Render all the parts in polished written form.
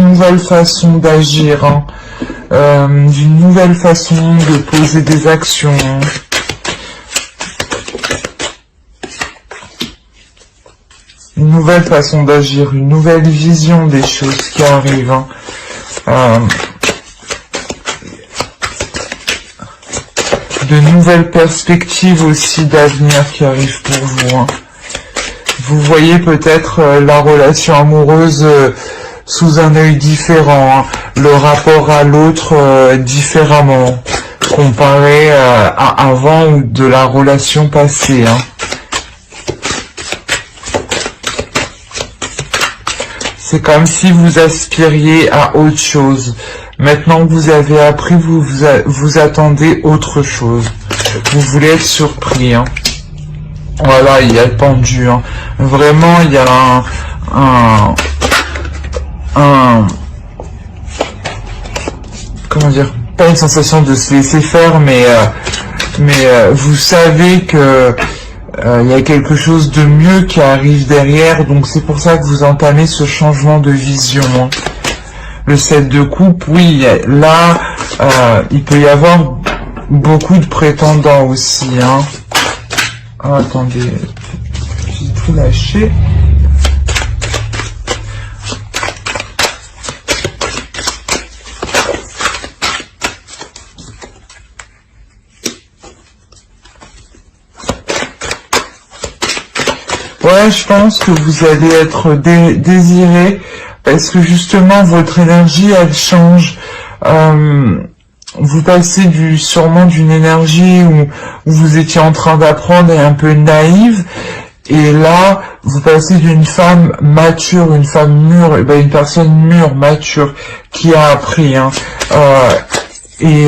nouvelle façon d'agir, hein, d'une nouvelle façon de poser des actions. Une nouvelle façon d'agir, une nouvelle vision des choses qui arrivent. Hein. De nouvelles perspectives aussi d'avenir qui arrivent pour vous. Hein. Vous voyez peut-être la relation amoureuse sous un œil différent, hein. Le rapport à l'autre différemment, comparé à avant ou de la relation passée. Hein. C'est comme si vous aspiriez à autre chose. Maintenant que vous avez appris, vous attendez autre chose. Vous voulez être surpris. Hein. Voilà, il y a le pendu. Hein. Vraiment, il y a comment dire, pas une sensation de se laisser faire, mais vous savez que il y a quelque chose de mieux qui arrive derrière, donc c'est pour ça que vous entamez ce changement de vision. Hein. Le 7 de coupe, oui, là, il peut y avoir beaucoup de prétendants aussi. Hein. Oh, attendez, j'ai tout lâché. Ouais, je pense que vous allez être désiré parce que justement votre énergie elle change. Vous passez sûrement d'une énergie où vous étiez en train d'apprendre et un peu naïve, et là vous passez d'une femme mature, une femme mûre, une personne mûre, mature, qui a appris. Hein. Et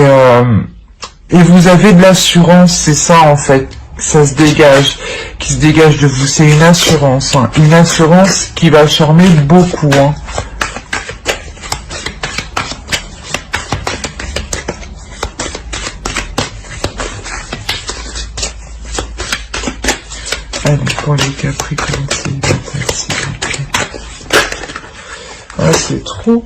vous avez de l'assurance, c'est ça en fait. Ça se dégage, qui se dégage de vous, c'est une assurance, hein, une assurance qui va charmer beaucoup. Hein. Allez, pour les Capricornes, célibataires, s'il vous plaît. Ah, c'est trop.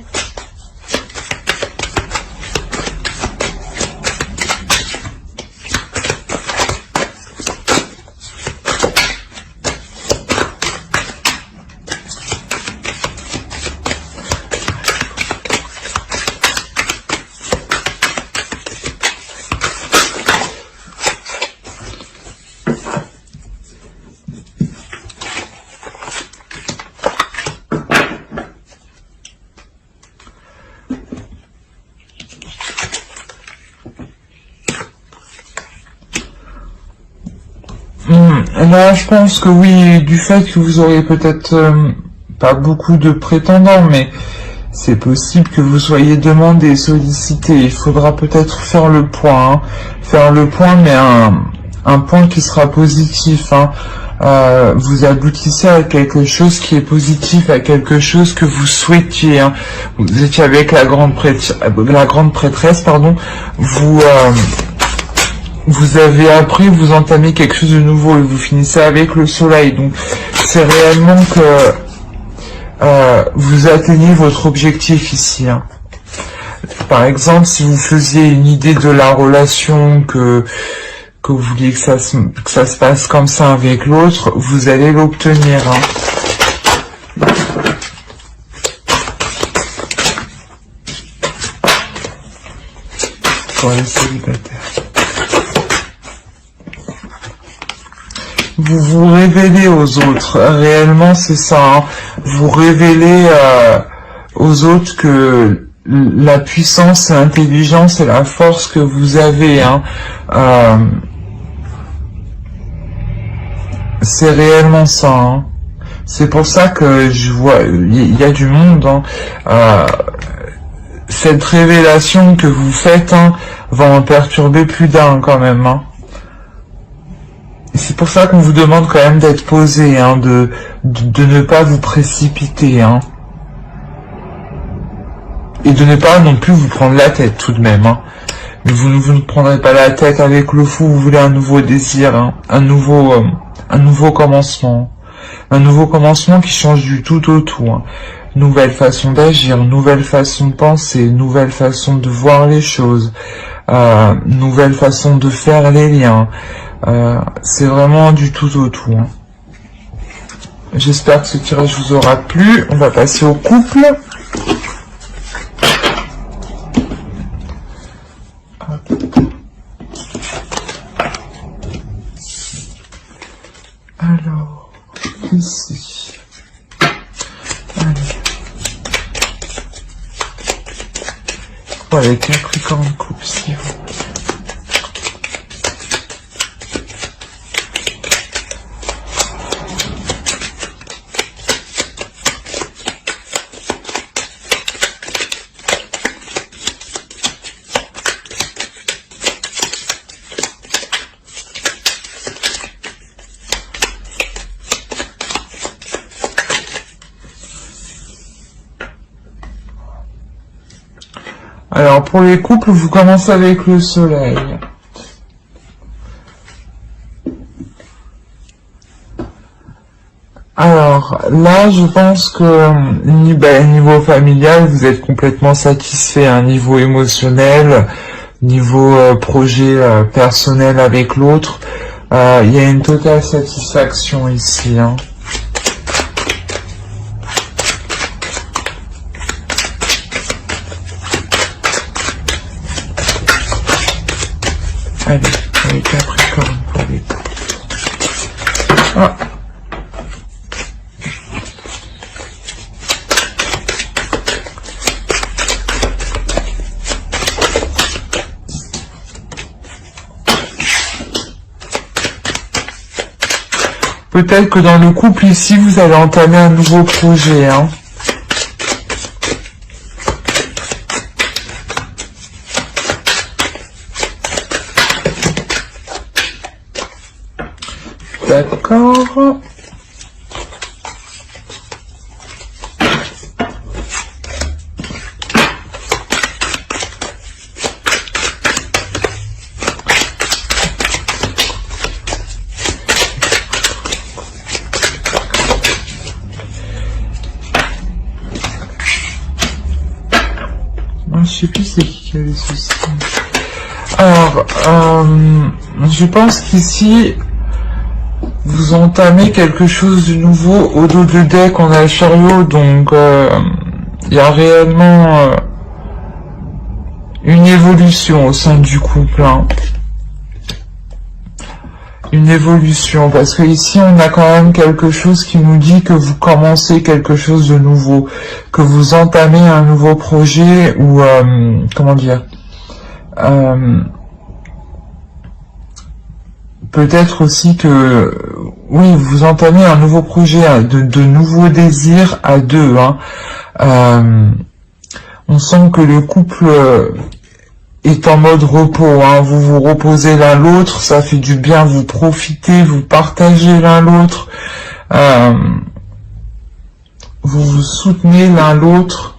Là, je pense que oui, du fait que vous auriez peut-être pas beaucoup de prétendants, mais c'est possible que vous soyez demandé et sollicité. Il faudra peut-être faire le point, hein. Faire le point, mais un point qui sera positif. Hein. Vous aboutissez à quelque chose qui est positif, à quelque chose que vous souhaitiez. Hein. Vous étiez avec la grande prêtresse, pardon. Vous avez appris, vous entamez quelque chose de nouveau et vous finissez avec le soleil. Donc c'est réellement que vous atteignez votre objectif ici. Hein. Par exemple, si vous faisiez une idée de la relation que vous vouliez que ça se passe comme ça avec l'autre, vous allez l'obtenir. Hein. Pour les célibataires. Vous vous révélez aux autres, réellement c'est ça, hein. Vous révélez aux autres que la puissance et l'intelligence et la force que vous avez, hein, c'est réellement ça. Hein. C'est pour ça que je vois, il y a du monde. Hein. Cette révélation que vous faites, hein, va en perturber plus d'un quand même. Hein. C'est pour ça qu'on vous demande quand même d'être posé, hein, de ne pas vous précipiter, hein. Et de ne pas non plus vous prendre la tête tout de même, hein. Mais vous ne prendrez pas la tête avec le fou, vous voulez un nouveau désir, hein, un nouveau commencement. Un nouveau commencement qui change du tout au tout. Hein. Nouvelle façon d'agir, nouvelle façon de penser, nouvelle façon de voir les choses, nouvelle façon de faire les liens. C'est vraiment du tout au tout. Hein. J'espère que ce tirage vous aura plu. On va passer au couple. Alors, ici. Allez. Voilà, Capricorne couple, s'il vous plaît. Alors, pour les couples, vous commencez avec le soleil. Alors, là, je pense que niveau familial, vous êtes complètement satisfait. Hein, niveau émotionnel, niveau projet personnel avec l'autre, il y a une totale satisfaction ici. Hein. Allez, les Capricornes pour les couples. Ah. Peut-être que dans le couple ici, vous allez entamer un nouveau projet. Hein. D'accord. Je sais plus c'est qui a les soucis. Alors, je pense qu'ici, vous entamez quelque chose de nouveau. Au dos du deck, on a le chariot, donc il y a réellement une évolution au sein du couple. Hein. Une évolution, parce que ici on a quand même quelque chose qui nous dit que vous commencez quelque chose de nouveau, que vous entamez un nouveau projet, ou comment dire, peut-être aussi que oui, vous entamez un nouveau projet, de nouveaux désirs à deux. Hein. On sent que le couple est en mode repos, hein. Vous vous reposez l'un l'autre, ça fait du bien, vous profitez, vous partagez l'un l'autre, vous vous soutenez l'un l'autre.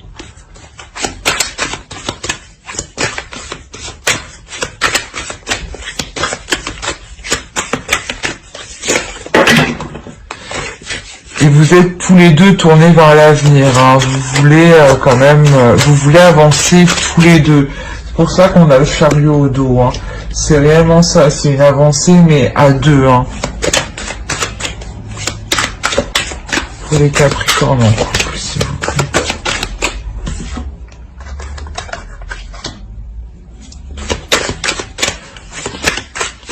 Et vous êtes tous les deux tournés vers l'avenir, hein. Vous voulez quand même, vous voulez avancer tous les deux. C'est pour ça qu'on a le chariot au dos. Hein. C'est réellement ça, c'est une avancée, mais à deux. Hein. Pour les Capricornes en couple, s'il vous plaît.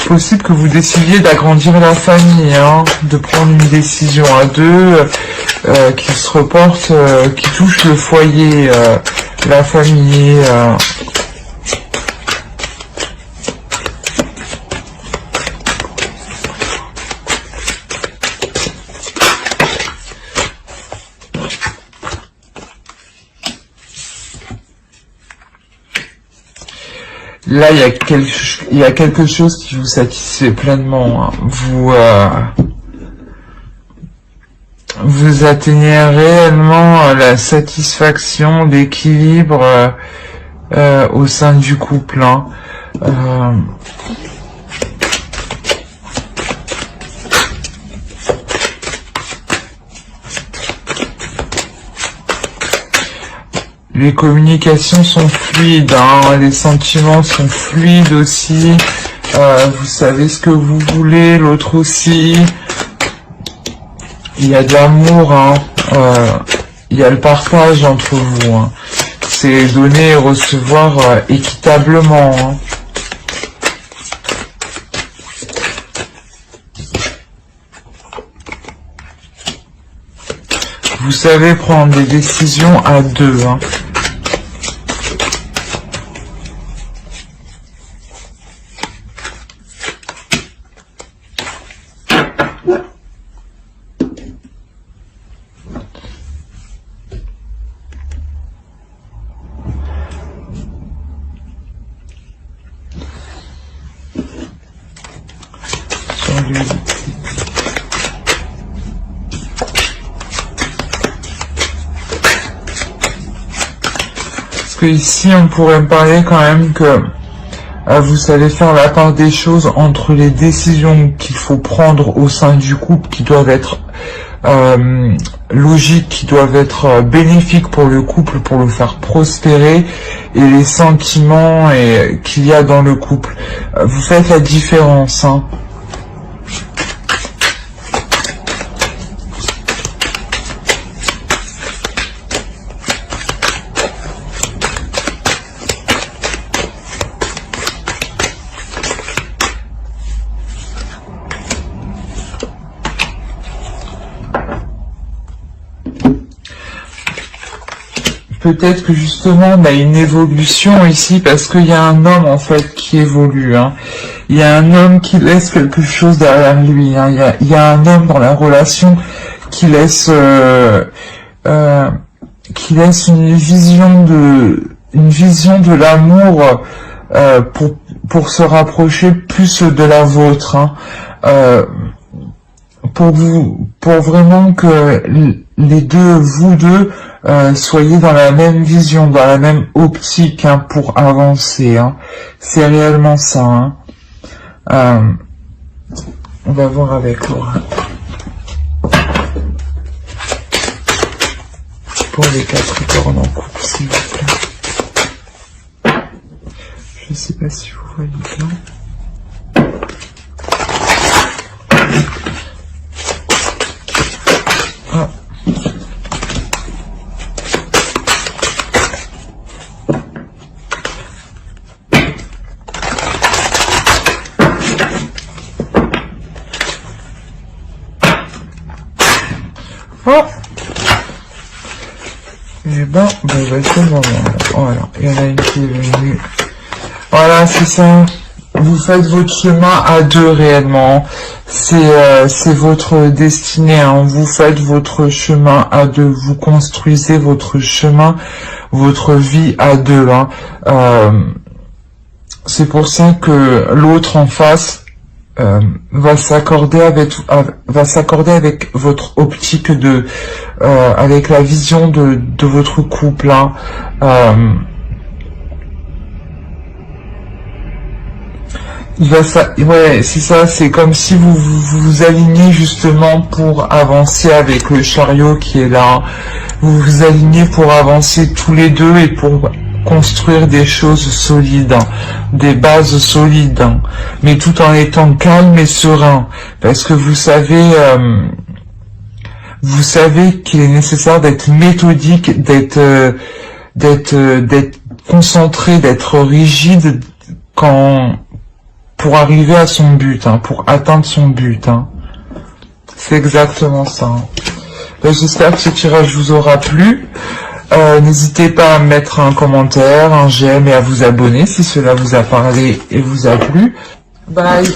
Possible que vous décidiez d'agrandir la famille, hein, de prendre une décision à deux qui se reporte, qui touche le foyer, la famille. Là, il y a quelque chose qui vous satisfait pleinement. Hein. Vous atteignez réellement la satisfaction, l'équilibre au sein du couple. Hein. Les communications sont fluides, hein, les sentiments sont fluides aussi. Vous savez ce que vous voulez, l'autre aussi. Il y a de l'amour, hein, il y a le partage entre vous. Hein. C'est donner et recevoir équitablement. Hein. Vous savez prendre des décisions à deux. Hein. Parce que ici, on pourrait me parler quand même que vous savez faire la part des choses entre les décisions qu'il faut prendre au sein du couple qui doivent être logiques, qui doivent être bénéfiques pour le couple, pour le faire prospérer, et les sentiments qu'il y a dans le couple. Vous faites la différence, hein. Peut-être que justement on a une évolution ici parce qu'il y a un homme en fait qui évolue. Hein. Il y a un homme qui laisse quelque chose derrière lui. Hein. Il y a un homme dans la relation qui laisse une vision de l'amour pour se rapprocher plus de la vôtre. Hein. Pour vraiment que vous deux soyez dans la même vision, dans la même optique, hein, pour avancer. Hein. C'est réellement ça. Hein. On va voir avec Laura. Pour les Capricornes en couple, s'il vous plaît. Je sais pas si vous voyez bien. Ah. Oh. Et ben, c'est le moment. Voilà, il y en a une qui est venue. Voilà, c'est ça. Vous faites votre chemin à deux réellement. C'est votre destinée. Hein. Vous faites votre chemin à deux. Vous construisez votre chemin, votre vie à deux. Hein. C'est pour ça que l'autre en face va s'accorder avec votre optique avec la vision de votre couple. Hein. Ouais, c'est ça, c'est comme si vous alignez justement pour avancer avec le chariot qui est là. Vous vous alignez pour avancer tous les deux et pour construire des choses solides, hein, des bases solides, hein, mais tout en étant calme et serein, parce que vous savez qu'il est nécessaire d'être méthodique, d'être concentré, d'être rigide pour arriver à son but, hein, pour atteindre son but. Hein. C'est exactement ça. Hein. J'espère que ce tirage vous aura plu. N'hésitez pas à mettre un commentaire, un j'aime et à vous abonner si cela vous a parlé et vous a plu. Bye.